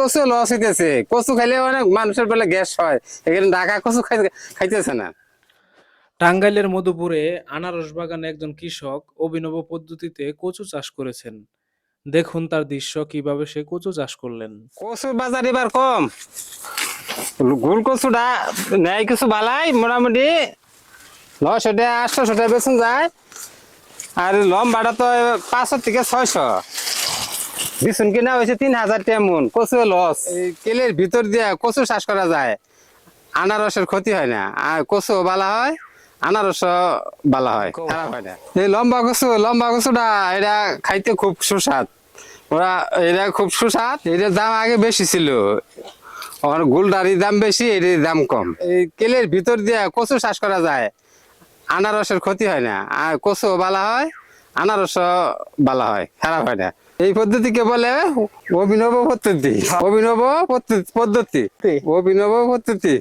কচু লস হইতেছে, কচু খাইলে অনেক মানুষের বেলা গ্যাস হয়, এখানে ঢাকা কচু খাইতেছে না। টাঙ্গাইলের মধুপুরে আনারস বাগানে একজন কৃষক অভিনব পদ্ধতিতে কচু চাষ করেছেন। দেখুন তার দৃশ্য কিভাবে সে কচু চাষ করলেন। কচুর বাজার এবার কম, গুল কচুটা নেয় কিছু বালাই মোটামুটি 900 টাকা 800 টাকা বেতন যায়, আর লম্বাটা তো 500 থেকে 600, বিছুন কিনা হয়েছে 3000 টাকা মন। কচু লস, এই কেলের ভিতর দিয়ে কচু চাষ করা যায়, আনারসের ক্ষতি হয় না, আর কচু বালা হয়, আনারস বালা হয়, খারাপ হয় না। এই লম্বা কচুটা এটা খাইতে খুব সুস্বাদ, ওরা এটা খুব সুস্বাদ। এটার দাম আগে বেশি ছিল, আর গুলডারির দাম বেশি, এটার দাম কম। এই কেলের ভিতর দিয়ে কচু চাষ করা যায়, আনারসের ক্ষতি হয় না, আর কচু বালা হয়, আনারস বালা হয়, খারাপ হয় না। এই পদ্ধতিকে বলে অভিনব পদ্ধতি, অভিনব পদ্ধতি, অভিনব পদ্ধতি।